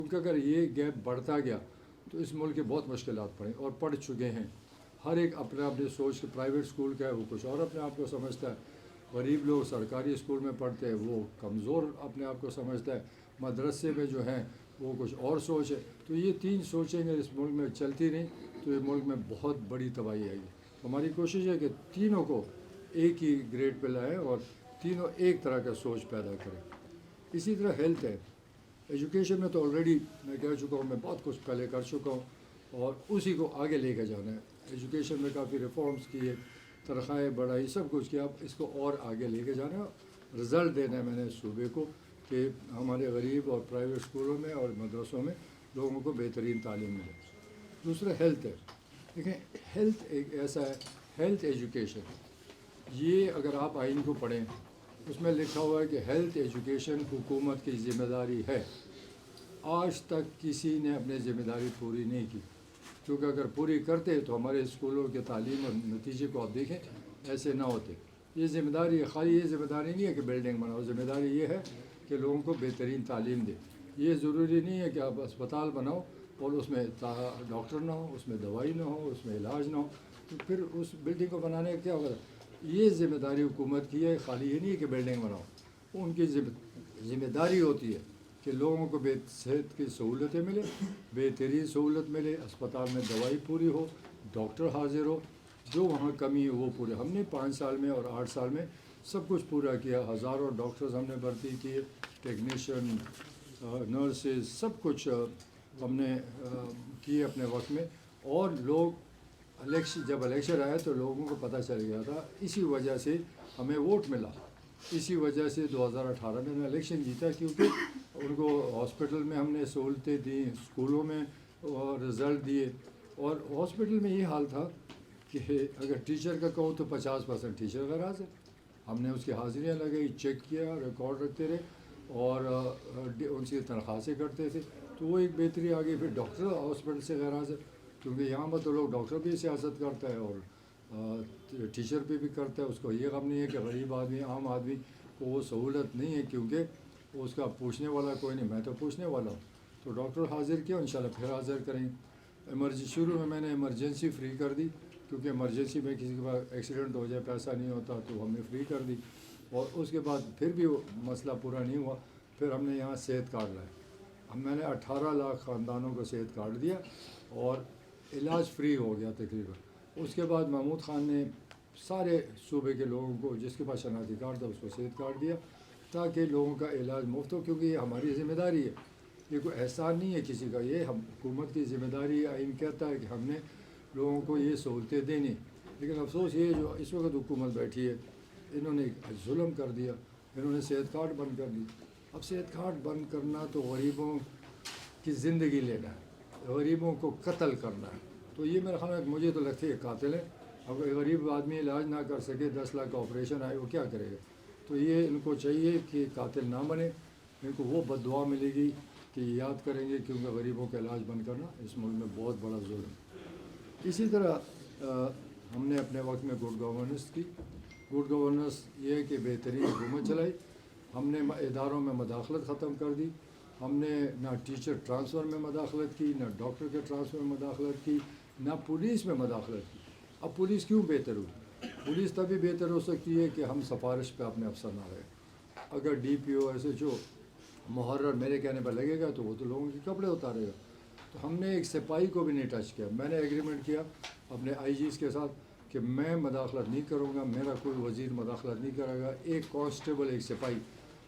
کیونکہ اگر یہ گیپ بڑھتا گیا تو اس ملک کے بہت مشکلات پڑیں اور پڑھ چکے ہیں. ہر ایک اپنے اپنے سوچ کے پرائیویٹ اسکول کا ہے وہ کچھ اور اپنے آپ کو سمجھتا ہے. غریب لوگ سرکاری اسکول میں پڑھتے ہیں وہ کمزور اپنے آپ کو سمجھتا ہے. مدرسے میں جو ہیں وہ کچھ اور سوچ ہے. تو یہ تین سوچیں اگر اس ملک میں چلتی رہیں تو یہ ملک میں بہت بڑی تباہی آئے گی. ہماری کوشش ہے کہ تینوں کو ایک ہی گریڈ پہ لائیں اور تینوں ایک طرح کا سوچ پیدا کریں. اسی طرح ہیلتھ ہے. ایجوکیشن میں تو آلریڈی میں کہہ چکا ہوں, میں بہت کچھ پہلے کر چکا ہوں اور اسی کو آگے لے کے جانا ہے. ایجوکیشن میں کافی ریفارمز کیے, تنخواہیں بڑھائی, سب کچھ کیا. اب اس کو اور آگے لے کے جانا ہے. رزلٹ دینا ہے میں نے صوبے کو کہ ہمارے غریب اور پرائیویٹ اسکولوں میں اور مدرسوں میں لوگوں کو بہترین تعلیم ملے. دوسرا ہیلتھ ہے. دیکھیں ہیلتھ ایک ایسا ہے, ہیلتھ ایجوکیشن, یہ اگر آپ آئین کو پڑھیں اس میں لکھا ہوا ہے کہ ہیلتھ ایجوکیشن حکومت کی ذمہ داری ہے. آج تک کسی نے اپنی ذمہ داری پوری نہیں کی, کیونکہ اگر پوری کرتے تو ہمارے اسکولوں کے تعلیم اور نتیجے کو آپ دیکھیں ایسے نہ ہوتے. یہ ذمہ داری ہے, خالی یہ ذمہ داری نہیں ہے کہ بلڈنگ بناؤ, ذمہ داری یہ ہے کہ لوگوں کو بہترین تعلیم دے. یہ ضروری نہیں ہے کہ آپ اسپتال بناؤ اور اس میں ڈاکٹر نہ ہو, اس میں دوائی نہ ہو, اس میں علاج نہ ہو, تو پھر اس بلڈنگ کو بنانے کا کیا ہوگا. یہ ذمہ داری حکومت کی ہے, خالی یہ نہیں ہے کہ بلڈنگ بناؤ. ان کی ذمہ داری ہوتی ہے کہ لوگوں کو صحت کی سہولتیں ملے, بہترین سہولت ملے, اسپتال میں دوائی پوری ہو, ڈاکٹر حاضر ہو, جو وہاں کمی ہے وہ پورے. ہم نے 5 سال میں اور 8 سال میں سب کچھ پورا کیا. ہزاروں ڈاکٹرز ہم نے بھرتی کیے, ٹیکنیشین, نرسز, سب کچھ ہم نے کیے اپنے وقت میں. اور لوگ جب الیکشن آیا تو لوگوں کو پتہ چل گیا تھا. اسی وجہ سے ہمیں ووٹ ملا, اسی وجہ سے 2018 میں الیکشن جیتا, کیونکہ ان کو ہاسپٹل میں ہم نے سہولتیں دیں, اسکولوں میں رزلٹ دیے. اور ہاسپٹل میں یہ حال تھا کہ اگر ٹیچر کا کہو تو 50% ٹیچر غیر حاضر. ہم نے اس کی حاضریاں لگائی, چیک کیا, ریکارڈ رکھتے رہے اور ان سے تنخواہ سے کرتے تھے. تو وہ ایک بہتری آ گئی. پھر ڈاکٹر ہاسپٹل سے غیر حاضر, کیونکہ یہاں پر تو لوگ ڈاکٹر بھی سیاست کرتا ہے اور ٹیچر پہ بھی کرتا ہے. اس کو یہ غم نہیں ہے کہ غریب آدمی, عام آدمی کو وہ سہولت نہیں ہے, کیونکہ اس کا پوچھنے والا کوئی نہیں. میں تو پوچھنے والا ہوں. تو ڈاکٹر حاضر کیا, انشاءاللہ پھر حاضر کریں. شروع میں نے ایمرجنسی فری کر دی, کیونکہ ایمرجنسی میں کسی کے پاس ایکسیڈنٹ ہو جائے, پیسہ نہیں ہوتا, تو ہم نے فری کر دی. اور اس کے بعد پھر بھی وہ مسئلہ پورا نہیں ہوا. پھر ہم نے یہاں صحت کارڈ لائے. میں نے 18 لاکھ خاندانوں کو صحت کارڈ دیا اور علاج فری ہو گیا تقریباً. اس کے بعد محمود خان نے سارے صوبے کے لوگوں کو جس کے پاس شناختی کارڈ تھا اس کو صحت کارڈ دیا, تاکہ لوگوں کا علاج مفت ہو. کیونکہ یہ ہماری ذمہ داری ہے, یہ کوئی احسان نہیں ہے کسی کا, یہ ہم حکومت کی ذمہ داری ہے. آئین کہتا ہے کہ ہم نے لوگوں کو یہ سہولتیں دینی. لیکن افسوس یہ جو اس وقت حکومت بیٹھی ہے, انہوں نے ظلم کر دیا, انہوں نے صحت کارڈ بند کر دی. اب صحت کارڈ بند کرنا تو غریبوں کی زندگی لینا ہے, غریبوں کو قتل کرنا ہے. تو یہ میرا خیال ہے, مجھے تو لگتا ہے قاتل ہے. اب غریب آدمی علاج نہ کر سکے, 10 لاکھ کا آپریشن آئے, وہ کیا کرے گا. تو یہ ان کو چاہیے کہ قاتل نہ بنے. ان کو وہ بد دعا ملے گی کہ یاد کریں گے, کیونکہ غریبوں کا علاج بند کرنا اس ملک میں بہت بڑا ظلم ہے. اسی طرح ہم نے اپنے وقت میں گڈ گورننس کی. گڈ گورننس یہ ہے کہ بہترین حکومت چلائی. ہم نے اداروں میں مداخلت ختم کر دی. ہم نے نہ ٹیچر ٹرانسفر میں مداخلت کی, نہ ڈاکٹر کے ٹرانسفر میں مداخلت کی, نہ پولیس میں مداخلت کی. اب پولیس کیوں بہتر ہوئی؟ پولیس تبھی بہتر ہو سکتی ہے کہ ہم سفارش پہ اپنے افسر نہ رہے. اگر D P O S H O محرر میرے کہنے پر لگے گا تو وہ تو لوگوں کے کپڑے اتارے گا. تو ہم نے ایک سپاہی کو بھی نہیں ٹچ کیا. میں نے ایگریمنٹ کیا اپنے آئی جیز کے ساتھ کہ میں مداخلت نہیں کروں گا, میرا کوئی وزیر مداخلت نہیں کرے گا. ایک کانسٹیبل, ایک سپاہی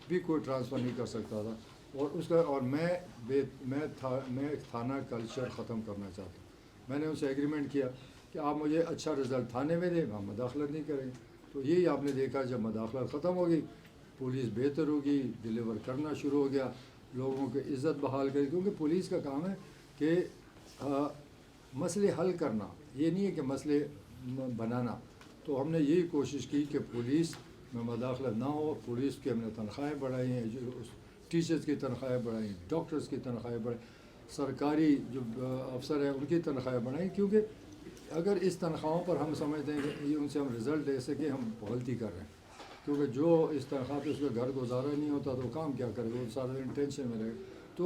بھی کوئی ٹرانسفر نہیں کر سکتا تھا. اور میں تھانہ کلچر ختم کرنا چاہتا ہوں. میں نے ان سے ایگریمنٹ کیا کہ آپ مجھے اچھا رزلٹ تھانے میں دیں, ہم مداخلت نہیں کریں گے. تو یہی آپ نے دیکھا, جب مداخلت ختم ہوگی پولیس بہتر ہوگی, ڈیلیور کرنا شروع ہو گیا, لوگوں کی عزت بحال کری. کیونکہ پولیس کا کام ہے کہ مسئلے حل کرنا, یہ نہیں ہے کہ مسئلے بنانا. تو ہم نے یہی کوشش کی کہ پولیس میں مداخلت نہ ہو. پولیس کی ہم نے تنخواہیں بڑھائی ہیں, ٹیچرز کی تنخواہیں بڑھائی, ڈاکٹرز کی تنخواہیں بڑھائی, سرکاری جو افسر ہیں ان کی تنخواہیں بڑھائیں. کیونکہ اگر اس تنخواہوں پر ہم سمجھتے ہیں کہ ان سے ہم رزلٹ لے سکیں, ہم غلطی کر رہے ہیں. کیونکہ جو اس تنخواہ پہ اس کا گھر گزارا نہیں ہوتا تو کام کیا کرے گا, وہ سارا دن ٹینشن میں رہے گا. تو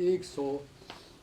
100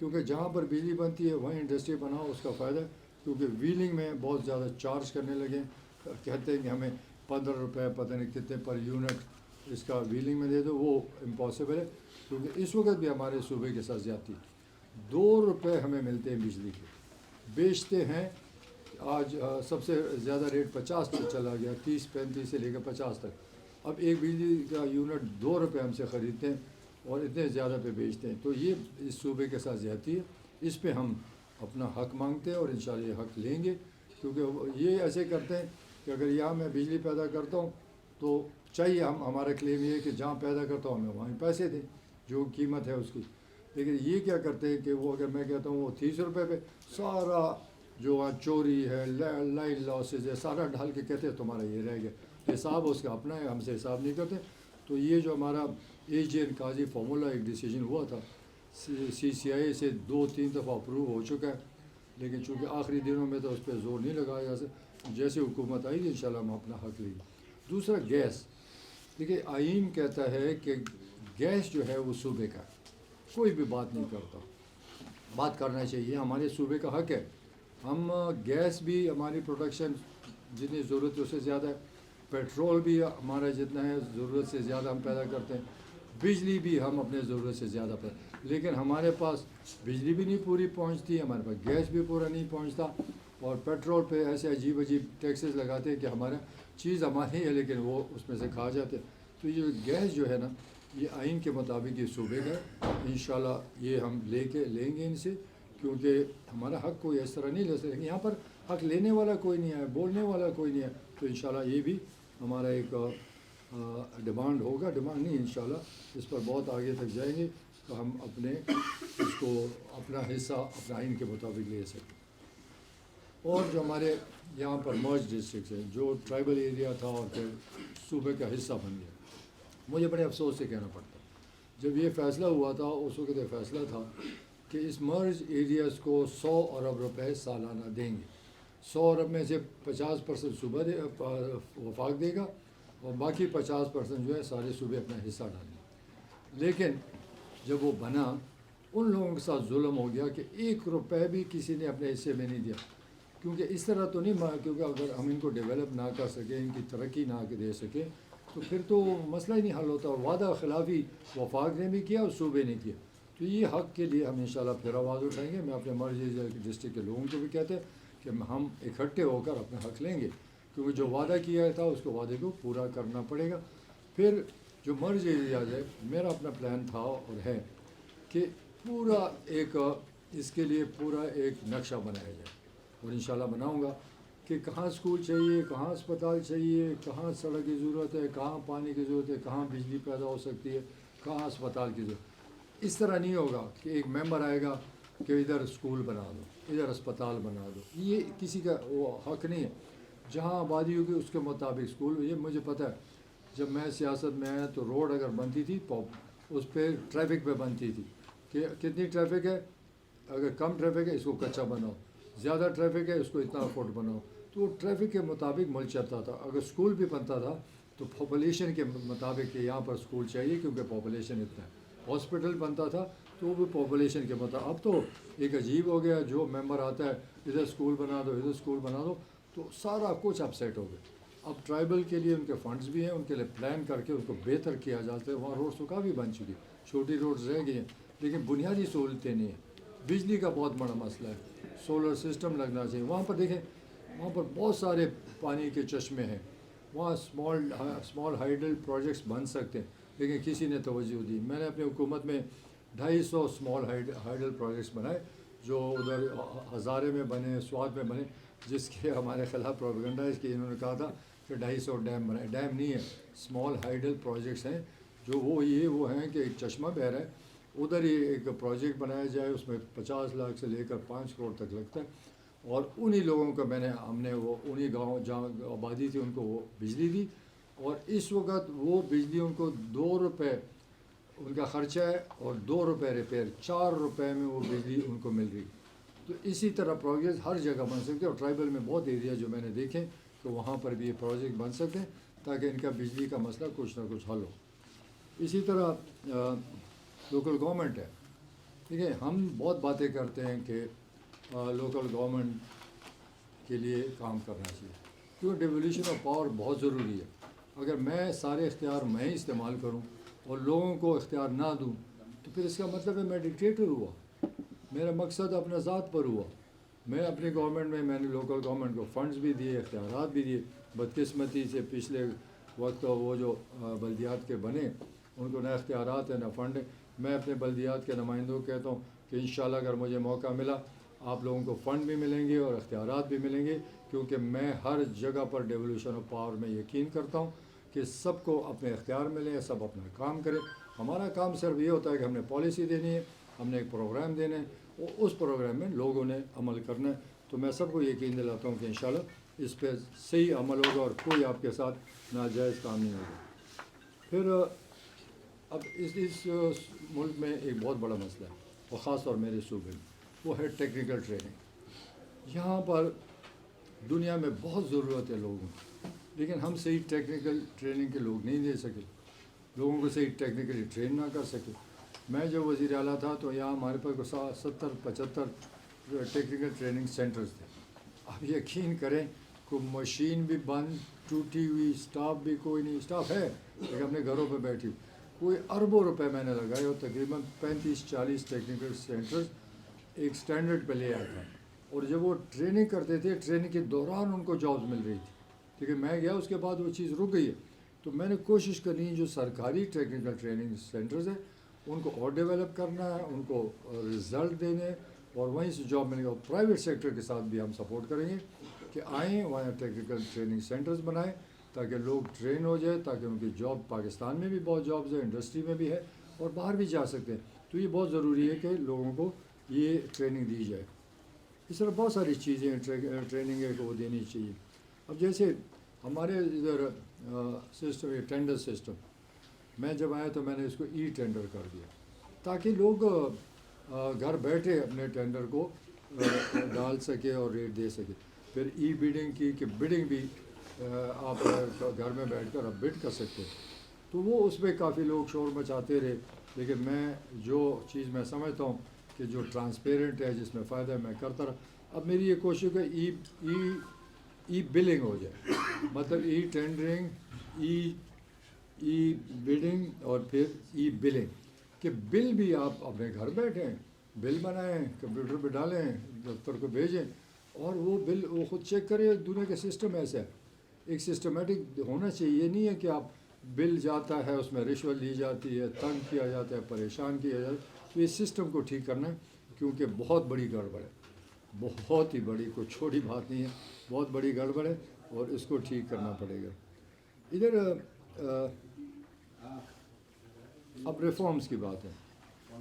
کیونکہ جہاں پر بجلی بنتی ہے وہیں انڈسٹری بناؤ، اس کا فائدہ ہے، کیونکہ ویلنگ میں بہت زیادہ چارج کرنے لگے، کہتے ہیں کہ ہمیں 15 روپے پتہ نہیں کتنے پر یونٹ اس کا ویلنگ میں دے دو، وہ امپاسبل ہے، کیونکہ اس وقت بھی ہمارے صوبے کے ساتھ زیادتی 2 روپے ہمیں ملتے ہیں بجلی کے، بیچتے ہیں آج سب سے زیادہ ریٹ 50 سے چلا گیا، 30-35 سے لے کر 50 تک، اب ایک بجلی کا یونٹ 2 روپے ہم سے خریدتے ہیں اور اتنے زیادہ پہ بیچتے ہیں، تو یہ اس صوبے کے ساتھ زیادتی ہے، اس پہ ہم اپنا حق مانگتے ہیں اور انشاءاللہ یہ حق لیں گے، کیونکہ یہ ایسے کرتے ہیں کہ اگر یہاں میں بجلی پیدا کرتا ہوں تو چاہیے ہمارا کلیم یہ ہے کہ جہاں پیدا کرتا ہوں ہمیں وہیں پیسے دیں جو قیمت ہے اس کی، لیکن یہ کیا کرتے ہیں کہ وہ اگر میں کہتا ہوں وہ 30 روپے پہ سارا جو وہاں چوری ہے، لائن لاسز ہے، سارا ڈال کے کہتے ہیں تمہارا یہ رہ گیا، حساب اس کا اپنا ہے، ہم سے حساب نہیں کرتے، تو یہ جو ہمارا ایشین قاضی فارمولا ایک ڈیسیجن ہوا تھا CCI سے 2-3 دفعہ اپروو ہو چکا ہے، لیکن چونکہ آخری دنوں میں تو اس پہ زور نہیں لگایا جا سکتا، جیسے حکومت آئی انشاءاللہ ہم اپنا حق لیں گے۔ دوسرا گیس، دیکھیے آئین کہتا ہے کہ گیس جو ہے وہ صوبے کا ہے، کوئی بھی بات نہیں کرتا، بات کرنا چاہیے، ہمارے صوبے کا حق ہے، ہم گیس بھی ہماری پروڈکشن جتنی ضرورت ہے اس سے زیادہ ہے، پیٹرول بھی ہمارا جتنا ہے ضرورت سے زیادہ ہم پیدا کرتے ہیں، بجلی بھی ہم اپنے ضرورت سے زیادہ پیدا، لیکن ہمارے پاس بجلی بھی نہیں پوری پہنچتی، ہمارے پاس گیس بھی پورا نہیں پہنچتا، اور پیٹرول پہ ایسے عجیب عجیب ٹیکسز لگاتے ہیں کہ ہمارا چیز ہماری ہے لیکن وہ اس میں سے کھا جاتے ہیں، تو یہ گیس جو ہے نا یہ آئین کے مطابق یہ صوبے کا ہے، انشاءاللہ یہ ہم لیں گے ان سے، کیونکہ ہمارا حق کوئی اس طرح نہیں لے سکتے، یہاں پر حق لینے والا کوئی نہیں ہے، بولنے والا کوئی نہیں ہے، تو انشاءاللہ یہ بھی ہمارا ایک ڈیمانڈ ہوگا، ڈیمانڈ نہیں انشاءاللہ اس پر بہت آگے تک جائیں گے تو ہم اپنے اس کو اپنا حصہ اپنا آئین کے مطابق لے سکیں۔ اور جو ہمارے یہاں پر مرج ڈسٹرکٹس ہیں جو ٹرائبل ایریا تھا اور پھر صوبے کا حصہ بن گیا، مجھے بڑے افسوس سے کہنا پڑتا جب یہ فیصلہ ہوا تھا، اس وقت یہ فیصلہ تھا کہ اس مرج ایریاز کو 100 ارب روپے سالانہ دیں گے، 100 ارب میں سے 50% صوبہ وفاق دے گا اور باقی 50% جو ہے سارے صوبے اپنا حصہ ڈالیں گے، لیکن جب وہ بنا ان لوگوں کے ساتھ ظلم ہو گیا کہ 1 روپے بھی کسی نے اپنے حصے میں نہیں دیا، کیونکہ اس طرح تو نہیں کیونکہ اگر ہم ان کو ڈیولپ نہ کر سکیں، ان کی ترقی نہ دے سکیں تو پھر تو مسئلہ ہی نہیں حل ہوتا، اور وعدہ خلافی وفاق نے بھی کیا اور صوبے نے کیا، تو یہ حق کے لیے ہم انشاءاللہ پھر آواز اٹھائیں گے، میں اپنے مرج ڈسٹرکٹ کے لوگوں کو بھی کہتے ہیں کہ ہم اکٹھے ہو کر اپنا حق لیں گے، کیونکہ جو وعدہ کیا تھا اس کو وعدے کو پورا کرنا پڑے گا۔ پھر جو مرج ایریاز ہے، میرا اپنا پلان تھا اور ہے کہ پورا ایک اس کے لیے پورا ایک نقشہ بنایا جائے، اور انشاءاللہ بناؤں گا کہ کہاں اسکول چاہیے، کہاں اسپتال چاہیے، کہاں سڑک کی ضرورت ہے، کہاں پانی کی ضرورت ہے، کہاں بجلی پیدا ہو سکتی ہے، کہاں اسپتال کی ضرورت، اس طرح نہیں ہوگا کہ ایک ممبر آئے گا کہ ادھر اسکول بنا دو، ادھر اسپتال بنا دو، یہ کسی کا وہ حق نہیں ہے، جہاں آبادی ہوگی اس کے مطابق اسکول، یہ مجھے پتہ ہے جب میں سیاست میں آیا تو روڈ اگر بنتی تھی اس پہ ٹریفک پہ بنتی تھی کہ کتنی ٹریفک ہے، اگر کم ٹریفک ہے اس کو کچا بناؤ، زیادہ ٹریفک ہے اس کو اتنا فٹ بناؤ، تو ٹریفک کے مطابق ملک چلتا تھا، اگر اسکول بھی بنتا تھا تو پاپولیشن کے مطابق کہ یہاں پر اسکول چاہیے کیونکہ پاپولیشن اتنا ہے، ہاسپٹل بنتا تھا تو وہ بھی پاپولیشن کے مطابق، اب تو ایک عجیب ہو گیا، جو ممبر آتا ہے ادھر اسکول بنا دو، ادھر اسکول بنا دو، تو سارا کچھ اپ سیٹ ہو گیا۔ اب ٹرائبل کے لیے ان کے فنڈز بھی ہیں، ان کے لیے پلان کر کے ان کو بہتر کیا جاتا ہے، وہاں روڈس تو کافی بن چکی، چھوٹی روڈز رہ گئی ہیں لیکن بنیادی سہولتیں نہیں ہیں، بجلی کا بہت بڑا مسئلہ ہے، سولر سسٹم لگنا چاہیے، وہاں پر دیکھیں وہاں پر بہت سارے پانی کے چشمے ہیں، وہاں اسمال ہائیڈل پروجیکٹس بن سکتے ہیں لیکن کسی نے توجہ دی، میں نے اپنی حکومت میں 250 اسمال ہائیڈل پروجیکٹس بنائے جو ادھر ہزارے میں بنے، سوات میں بنے، جس کے ہمارے خلاف پروپیگنڈا ہے کہ انہوں نے کہا تھا کہ 250 ڈیم بنائے، ڈیم نہیں ہے، اسمال ہائیڈل پروجیکٹس ہیں جو وہ ہیں کہ ایک چشمہ بہہ رہا ہے، ادھر ہی ایک پروجیکٹ بنایا جائے، اس میں 50 لاکھ سے لے کر 5 کروڑ تک لگتا ہے، اور انہی لوگوں کو ہم نے وہ انہی گاؤں جہاں آبادی تھی ان کو وہ بجلی دی، اور اس وقت وہ بجلی ان کو 2 روپے ان کا خرچہ ہے اور 2 روپے ریپیئر، 4 روپے میں وہ بجلی ان کو مل رہی، تو اسی طرح پروجیکٹ ہر جگہ بن سکتے ہیں، اور ٹرائبل میں بہت ایریا جو میں نے دیکھے کہ وہاں پر بھی یہ پروجیکٹ بن سکتے ہیں تاکہ ان کا بجلی کا مسئلہ کچھ نہ کچھ حل ہو۔ اسی طرح لوکل گورنمنٹ ہے، دیکھیں ہم بہت باتیں کرتے ہیں کہ لوکل گورنمنٹ کے لیے کام کرنا چاہیے، کیوں ڈیولیوشن آف پاور بہت ضروری ہے. اگر میں سارے اختیار میں ہی استعمال کروں اور لوگوں کو اختیار نہ دوں تو پھر اس کا مطلب ہے میں ڈکٹیٹر ہوا. میرا مقصد اپنا ذات پر ہوا. میں اپنی گورنمنٹ میں نے لوکل گورنمنٹ کو فنڈز بھی دیے، اختیارات بھی دیے. بدقسمتی سے پچھلے وقت وہ جو بلدیات کے بنے ان کو نہ اختیارات ہیں نہ فنڈ ہے. میں اپنے بلدیات کے نمائندوں کو کہتا ہوں کہ انشاءاللہ اگر مجھے موقع ملا آپ لوگوں کو فنڈ بھی ملیں گے اور اختیارات بھی ملیں گے، کیونکہ میں ہر جگہ پر ڈیولیوشن آف پاور میں یقین کرتا ہوں کہ سب کو اپنے اختیار ملیں، سب اپنا کام کریں. ہمارا کام صرف یہ ہوتا ہے کہ ہم نے پالیسی دینی ہے، ہم نے ایک پروگرام دینا ہے اور اس پروگرام میں لوگوں نے عمل کرنا ہے. تو میں سب کو یقین دلاتا ہوں کہ انشاءاللہ اس پہ صحیح عمل ہوگا اور کوئی آپ کے ساتھ ناجائز کام نہیں ہوگا. پھر اب اس ملک میں ایک بہت بڑا مسئلہ ہے اور خاص طور میرے صوبے میں، وہ ہے ٹیکنیکل ٹریننگ. یہاں پر دنیا میں بہت ضرورت ہے لوگوں کی، لیکن ہم صحیح ٹیکنیکل ٹریننگ کے لوگ نہیں دے سکے، لوگوں کو صحیح ٹیکنیکلی ٹرین نہ کر سکے. میں جب وزیر اعلیٰ تھا تو یہاں ہمارے پاس 70-75 ٹیکنیکل ٹریننگ سینٹرز تھے. آپ یقین کریں کوئی مشین بھی بند، ٹوٹی ہوئی، اسٹاف بھی کوئی نہیں. اسٹاف ہے لیکن اپنے گھروں پہ بیٹھی ہوئی. کوئی اربوں روپے میں نے لگائے اور تقریباً 35-40 ٹیکنیکل سینٹرز ایک سٹینڈرڈ پہ لے آیا تھا. اور جب وہ ٹریننگ کرتے تھے ٹریننگ کے دوران ان کو جابز مل رہی تھی. لیکن میں گیا اس کے بعد وہ چیز رک گئی ہے. تو میں نے کوشش کرنی جو سرکاری ٹیکنیکل ٹریننگ سینٹرز ہیں ان کو اور ڈیولپ کرنا ہے، ان کو رزلٹ دینے اور وہیں سے جاب ملے گا. پرائیویٹ سیکٹر کے ساتھ بھی ہم سپورٹ کریں گے کہ آئیں وہاں ٹیکنیکل ٹریننگ سینٹرز بنائیں تاکہ لوگ ٹرین ہو جائے، تاکہ ان کی جاب پاکستان میں بھی بہت جابز ہیں، انڈسٹری میں بھی ہے اور باہر بھی جا سکتے ہیں. تو یہ بہت ضروری ہے کہ لوگوں کو یہ ٹریننگ دی جائے. اس طرح بہت ساری چیزیں ٹریننگ ہے کہ وہ دینی چاہیے. اب جیسے ہمارے ادھر سسٹم یہ ٹینڈر سسٹم، میں جب آیا تو میں نے اس کو ای ٹینڈر کر دیا تاکہ لوگ گھر بیٹھے اپنے ٹینڈر کو ڈال سکے اور ریٹ دے سکے. پھر ای بیڈنگ کی کہ بیڈنگ بھی آپ گھر میں بیٹھ کر اب بڈ کر سکتے. تو وہ اس میں کافی لوگ شور مچاتے رہے، لیکن میں جو چیز میں سمجھتا ہوں کہ جو ٹرانسپیرنٹ ہے جس میں فائدہ ہے میں کرتا رہا. اب میری یہ کوشش ہے ای بلنگ ہو جائے، مطلب ای ٹینڈرنگ، ای بیڈنگ اور پھر ای بلنگ، کہ بل بھی آپ اپنے گھر بیٹھیں بل بنائیں، کمپیوٹر پہ ڈالیں، دفتر کو بھیجیں اور وہ بل وہ خود چیک کرے. دنیا کا سسٹم ایسا ہے، ایک سسٹمیٹک ہونا چاہیے. یہ نہیں ہے کہ آپ بل جاتا ہے اس میں رشوت لی جاتی ہے، تنگ کیا جاتا ہے، پریشان کیا جاتا ہے. تو اس سسٹم کو ٹھیک کرنا ہے کیونکہ بہت بڑی گڑبڑ ہے، بہت ہی بڑی، کوئی چھوٹی بات نہیں ہے، بہت بڑی گڑبڑ ہے اور اس کو ٹھیک کرنا پڑے گا. ادھر اب ریفارمز کی بات ہے.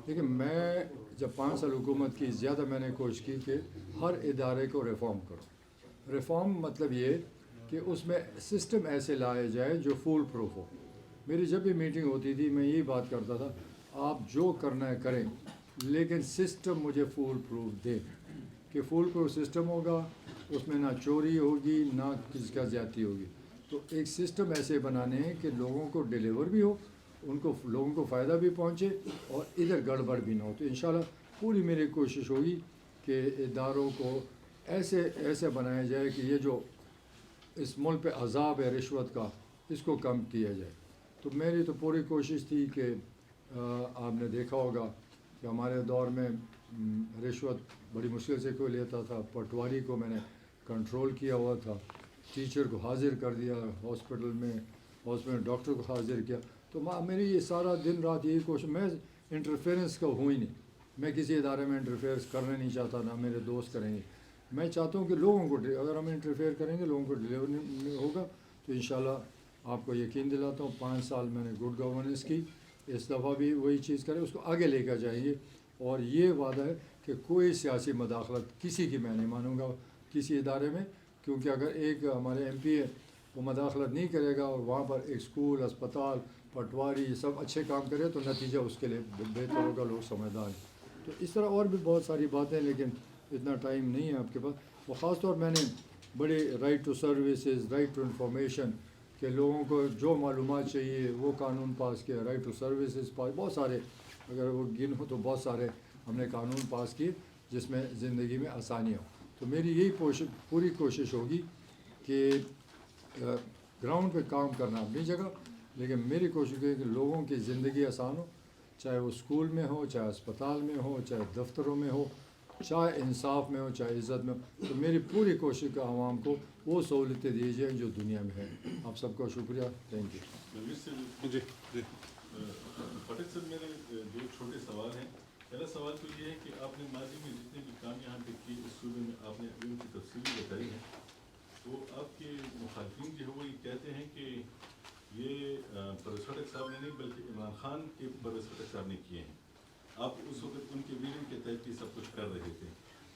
دیکھیں میں جب 5 سال حکومت کی زیادہ میں نے کوشش کی کہ ہر ادارے کو ریفارم کرو. ریفارم مطلب یہ کہ اس میں سسٹم ایسے لائے جائے جو فول پروف ہو. میری جب بھی میٹنگ ہوتی تھی میں یہی بات کرتا تھا، آپ جو کرنا ہے کریں لیکن سسٹم مجھے فول پروف دے، کہ فول پروف سسٹم ہوگا اس میں نہ چوری ہوگی نہ کسی کا زیادتی ہوگی. تو ایک سسٹم ایسے بنانے ہیں کہ لوگوں کو ڈیلیور بھی ہو، ان کو لوگوں کو فائدہ بھی پہنچے اور ادھر گڑبڑ بھی نہ ہو. تو انشاءاللہ پوری میری کوشش ہوگی کہ اداروں کو ایسے بنایا جائے کہ یہ جو اس ملک پہ عذاب ہے رشوت کا اس کو کم کیا جائے. تو میری تو پوری کوشش تھی کہ آپ نے دیکھا ہوگا کہ ہمارے دور میں رشوت بڑی مشکل سے کوئی لیتا تھا. پٹواری کو میں نے کنٹرول کیا ہوا تھا، ٹیچر کو حاضر کر دیا ہاسپٹل میں ڈاکٹر کو حاضر کیا. تو میری یہ سارا دن رات یہی کوشش، میں انٹرفیئرنس کا ہوں ہی نہیں، میں کسی ادارے میں انٹرفیئرنس کرنا نہیں چاہتا، نہ میرے دوست کریں گے. میں چاہتا ہوں کہ لوگوں کو اگر ہم انٹرفیئر کریں گے لوگوں کو ڈلیور نہیں ہوگا. تو انشاءاللہ آپ کو یقین دلاتا ہوں 5 سال میں نے گڈ گورننس کی، اس دفعہ بھی وہی چیز کریں، اس کو آگے لے کر جائیں گے. اور یہ وعدہ ہے کہ کوئی سیاسی مداخلت کسی کی میں نہیں مانوں گا کسی ادارے میں، کیونکہ اگر ایک ہمارے ایم پی ہے وہ مداخلت نہیں کرے گا اور وہاں پر ایک اسکول، اسپتال، پٹواری یہ سب اچھے کام کرے تو نتیجہ اس کے لیے بہتر ہوگا، لوگ سمجھدار ہیں. تو اس طرح اور بھی بہت ساری باتیں، لیکن اتنا ٹائم نہیں ہے آپ کے پاس. وہ خاص طور میں نے بڑے right to services, right to information, کہ لوگوں کو جو معلومات چاہیے وہ قانون پاس کیا، رائٹ ٹو سروسز پاس، بہت سارے اگر وہ گن ہو تو بہت سارے ہم نے قانون پاس کیے جس میں زندگی میں آسانی ہو. تو میری یہی پوری کوشش ہوگی کہ گراؤنڈ پہ کام کرنا اپنی جگہ، لیکن میری کوشش ہے کہ لوگوں کی زندگی آسان ہو، چاہے وہ اسکول میں ہو، چاہے اسپتال میں ہو، چاہے دفتروں میں ہو، چاہے انصاف میں ہو، چاہے عزت میں ہو. تو میری پوری کوشش کا عوام کو وہ سہولتیں دیجیے جو دنیا میں ہے. آپ سب کا شکریہ. Thank you. جی پٹک سر، میرے دو چھوٹے سوال ہیں. پہلا سوال تو یہ ہے کہ آپ نے ماضی میں جتنے بھی کام یہاں پہ کی اس صوبے میں آپ نے ابھی ان کی تفصیلی بتائی ہے. تو آپ کے مخالفین جو ہے وہ یہ کہتے ہیں کہ یہ پرویز خٹک صاحب نے نہیں بلکہ عمران خان کے پرویز خٹک صاحب نے کیے ہیں. آپ اس وقت ان کے ویژن کے تحت یہ سب کچھ کر رہے تھے.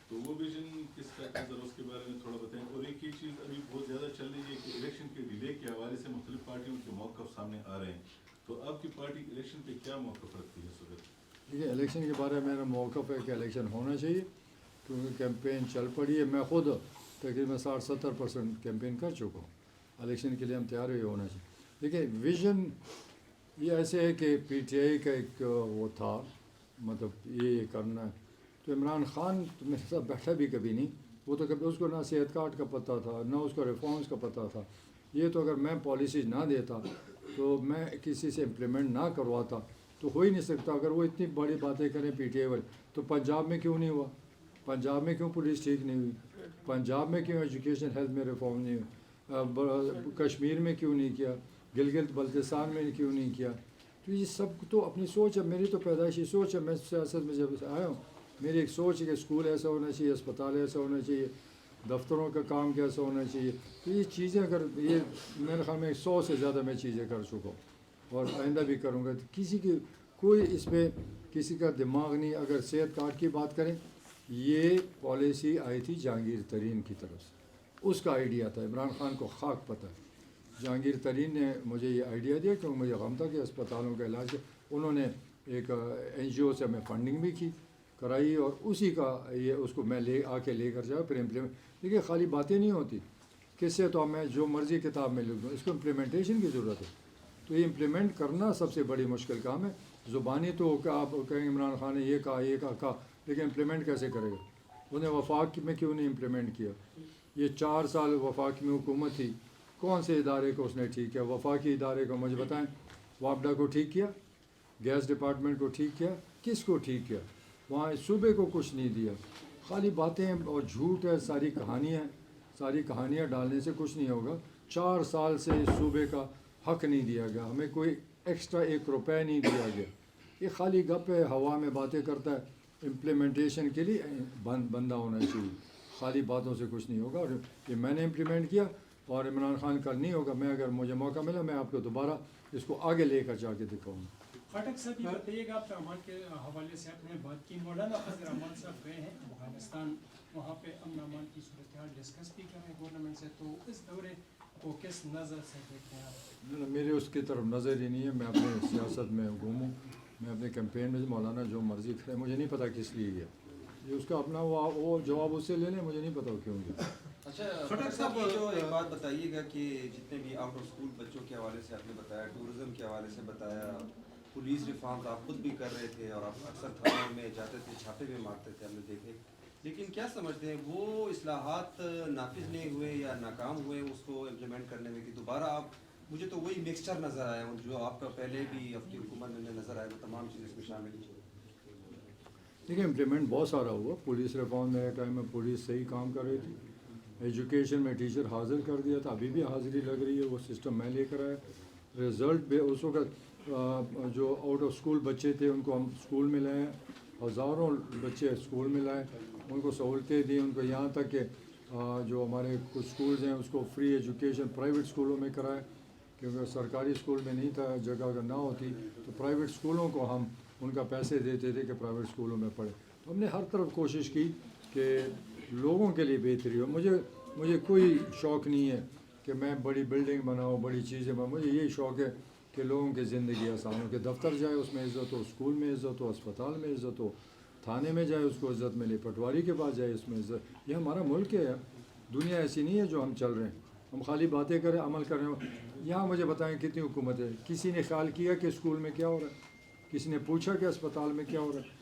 تو وہ ویژن کس کا تھا، ذرا اس کے بارے میں تھوڑا بتائیں. اور ایک یہ چیز ابھی بہت زیادہ چل رہی ہے کہ الیکشن کے ڈیلے کے حوالے سے مختلف پارٹیوں کے موقف سامنے آ رہے ہیں. تو آپ کی پارٹی الیکشن پہ کیا موقف رکھتی ہے اس وقت؟ دیکھیے، الیکشن کے بارے میں میرا موقف ہے کہ الیکشن ہونا چاہیے، کیونکہ کیمپین چل پڑی ہے. میں خود تقریباً 60-70% کیمپین کر چکا ہوں. الیکشن کے لیے ہم تیار ہی ہونا چاہیے. دیکھیے، ویژن یہ ایسے ہے کہ پی ٹی آئی کا ایک وہ تھا، مطلب یہ کرنا ہے. تو عمران خان تو میرے ساتھ بیٹھا بھی کبھی نہیں. وہ تو کبھی اس کو نہ صحت کارڈ کا پتہ تھا، نہ اس کو ریفارمس کا پتہ تھا. یہ تو اگر میں پالیسیز نہ دیتا، تو میں کسی سے امپلیمنٹ نہ کرواتا تو ہو ہی نہیں سکتا. اگر وہ اتنی بڑی باتیں کریں پی ٹی آئی والے، تو پنجاب میں کیوں نہیں ہوا؟ پنجاب میں کیوں پولیس ٹھیک نہیں ہوئی؟ پنجاب میں کیوں ایجوکیشن ہیلتھ میں ریفارم نہیں ہوئی؟ کشمیر میں کیوں نہیں کیا؟ گلگت بلتستان میں کیوں نہیں کیا؟ تو یہ سب تو اپنی سوچ ہے. میری تو پیدائشی سوچ ہے. میں سیاست میں جب آیا ہوں، میری ایک سوچ ہے کہ اسکول ایسا ہونا چاہیے، اسپتال ایسا ہونا چاہیے، دفتروں کا کام کیسا ہونا چاہیے. تو یہ چیزیں اگر یہ میرے خیال میں 100 سے زیادہ میں چیزیں کر چکا ہوں اور آئندہ بھی کروں گا. کسی کی کوئی اس میں کسی کا دماغ نہیں. اگر صحت کارڈ کی بات کریں، یہ پالیسی آئی تھی جہانگیر ترین کی طرف سے. اس کا آئیڈیا تھا. عمران خان کو خاک پتہ ہے. جہانگیر ترین نے مجھے یہ آئیڈیا دیا کیونکہ مجھے غم تھا کہ اسپتالوں کا علاج. انہوں نے ایک این جی او سے ہمیں فنڈنگ بھی کرائی اور اسی کا یہ اس کو میں لے کر جاؤ پھر امپلیمنٹ. دیکھیے، خالی باتیں نہیں ہوتی. کس سے تو میں جو مرضی کتاب میں لکھ دوں، اس کو امپلیمنٹیشن کی ضرورت ہے. تو یہ امپلیمنٹ کرنا سب سے بڑی مشکل کام ہے. زبانی تو آپ کہیں عمران خان نے یہ کہا لیکن امپلیمنٹ کیسے کرے گا؟ انہیں وفاق میں کیوں نہیں امپلیمنٹ کیا؟ یہ 4 سال وفاق میں حکومت تھی. کون سے ادارے کو اس نے ٹھیک کیا؟ وفاقی ادارے کو مجھے بتائیں. واپڈا کو ٹھیک کیا؟ گیس ڈپارٹمنٹ کو ٹھیک کیا؟ کس کو ٹھیک کیا؟ وہاں صوبے کو کچھ نہیں دیا. خالی باتیں اور جھوٹ ہے. ساری کہانیاں ڈالنے سے کچھ نہیں ہوگا. 4 سال سے اس صوبے کا حق نہیں دیا گیا. ہمیں کوئی ایکسٹرا 1 روپے نہیں دیا گیا. یہ خالی گپ ہے، ہوا میں باتیں کرتا ہے. امپلیمنٹیشن کے لیے بندہ ہونا چاہیے. خالی باتوں سے کچھ نہیں ہوگا. اور یہ میں نے امپلیمنٹ کیا اور عمران خان کا نہیں ہوگا. میں اگر مجھے موقع ملا میں آپ کو دوبارہ اس کو آگے لے کر جا کے دکھاؤں گا. خٹک صاحب یہ بتائیے گا، آپ رحمان کے حوالے سے آپ نے بات کی. مولانا فضل رحمان صاحب گئے ہیں افغانستان، وہاں پہ امن امان کی صورتحال ڈسکس بھی کر رہے ہیں گورنمنٹ سے. تو اس دورے کو کس نظر سے دیکھتے ہیں آپ؟ میرے اس کی طرف نظر ہی نہیں ہے. میں اپنے سیاست میں گھوموں، میں اپنے کیمپین میں مولانا جو مرضی کرے. مجھے نہیں پتہ کس لیے گیا. یہ اس کا اپنا وہ جواب اس سے لے لیں. مجھے نہیں پتہ کیوں گیا. اچھا خٹک صاحب، جو ایک بات بتائیے گا کہ جتنے بھی آؤٹ آف اسکول بچوں کے حوالے سے آپ نے بتایا، ٹورزم کے حوالے سے بتایا، پولیس ریفارمز آپ خود بھی کر رہے تھے اور آپ اکثر تھانوں میں جاتے تھے، چھاپے بھی مارتے تھے، ہم نے دیکھے. لیکن کیا سمجھتے ہیں وہ اصلاحات نافذ نہیں ہوئے یا ناکام ہوئے اس کو امپلیمنٹ کرنے میں، کہ دوبارہ آپ، مجھے تو وہی مکسچر نظر آیا جو آپ کا پہلے بھی آپ کی حکومت میں نظر آیا، وہ تمام چیزیں اس میں شامل ہیں؟ دیکھیں، امپلیمنٹ بہت سارا ہوا. پولیس ریفارم میرے ٹائم میں پولیس صحیح کام کر رہی تھی. ایجوکیشن میں ٹیچر حاضر کر دیا تھا، ابھی بھی حاضری لگ رہی ہے. وہ سسٹم میں لے کر آیا. رزلٹ بھی اس وقت جو آؤٹ آف اسکول بچے تھے ان کو ہم اسکول میں لائے. ہزاروں بچے اسکول میں لائے، ان کو سہولتیں دیں. ان کو یہاں تک کہ جو ہمارے کچھ اسکولز ہیں اس کو فری ایجوکیشن پرائیویٹ اسکولوں میں کرائے، کیونکہ سرکاری اسکول میں نہیں تھا. جگہ اگر نہ ہوتی تو پرائیویٹ اسکولوں کو ہم ان کا پیسے دیتے تھے کہ پرائیویٹ اسکولوں میں پڑھے. تو ہم نے ہر طرف کوشش کی کہ لوگوں کے لیے بہتری ہو. مجھے کوئی شوق نہیں ہے کہ میں بڑی بلڈنگ بناؤں، بڑی چیزیں بناؤں. مجھے یہی شوق ہے کہ لوگوں کی زندگی آسان ہو، کہ دفتر جائے اس میں عزت ہو، اسکول میں عزت ہو، اسپتال میں عزت ہو، تھانے میں جائے اس کو عزت ملے، پٹواری کے پاس جائے اس میں عزت. یہ ہمارا ملک ہے. دنیا ایسی نہیں ہے جو ہم چل رہے ہیں. ہم خالی باتیں کریں، عمل کر رہے ہوں. یہاں مجھے بتائیں کتنی حکومت ہے؟ کسی نے خیال کیا کہ اسکول میں کیا ہو رہا ہے؟ کسی نے پوچھا کہ اسپتال میں کیا ہو رہا ہے؟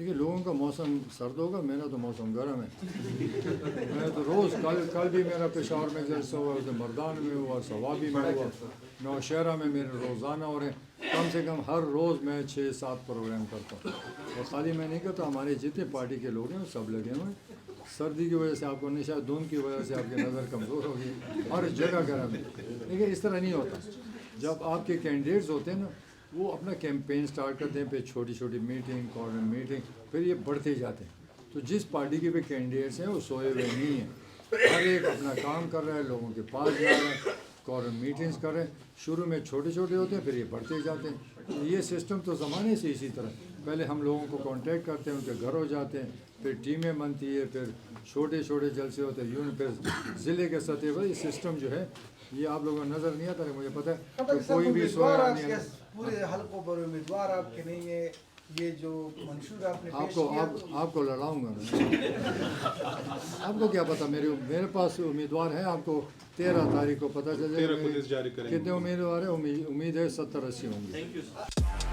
دیکھیے لوگوں کا موسم سرد ہوگا، میرا تو موسم گرم ہے. میں تو روز کل بھی میرا پشاور میں جلسہ ہوا، مردان میں ہوا، ثوابی میں ہوا، نوشہرہ میں میرے روزانہ ہو رہے ہیں. کم سے کم ہر روز میں 6-7 پروگرام کرتا ہوں. اور خالی میں نہیں کرتا، ہمارے جتنے پارٹی کے لوگ ہیں سب لگے ہوئے ہیں. سردی کی وجہ سے آپ کو نہیں، شاید دھند کی وجہ سے آپ کی نظر کمزور ہوگی، ہر جگہ گرم ہے. لیکن اس طرح نہیں ہوتا. جب آپ کے کینڈیڈیٹس ہوتے ہیں نا، وہ اپنا کیمپین سٹارٹ کرتے ہیں، پھر چھوٹی چھوٹی میٹنگ، کارنر میٹنگ، پھر یہ بڑھتے جاتے ہیں. تو جس پارٹی کے بھی کینڈیڈیٹس ہیں وہ سوئے ہوئے نہیں ہیں، ہر ایک اپنا کام کر رہا ہے، لوگوں کے پاس جا رہا ہے، کارنر میٹنگس کر رہے ہیں. شروع میں چھوٹے چھوٹے ہوتے ہیں، پھر یہ بڑھتے جاتے ہیں. یہ سسٹم تو زمانے سے اسی طرح، پہلے ہم لوگوں کو کانٹیکٹ کرتے ہیں، ان کے گھروں جاتے ہیں، پھر ٹیمیں بنتی ہے، پھر چھوٹے چھوٹے جلسے ہوتے ہیں، یوں پھر ضلع کے سطح پر. یہ سسٹم جو ہے یہ آپ لوگوں کو نظر نہیں آتا ہے. مجھے پتہ ہے کہ کوئی بھی سویا نہیں ہے. پورے حلقوں پر امیدوار آپ کے نہیں ہے. یہ جو منشور آپ نے پیش کو کیا آپ کو لڑاؤں گا میں. آپ کو کیا پتہ، میرے پاس امیدوار ہیں. آپ کو 13 تاریخ کو پتہ چل جائے گا کتنے امیدوار ہیں. امید ہے 70-80 ہوں گے. Thank you sir.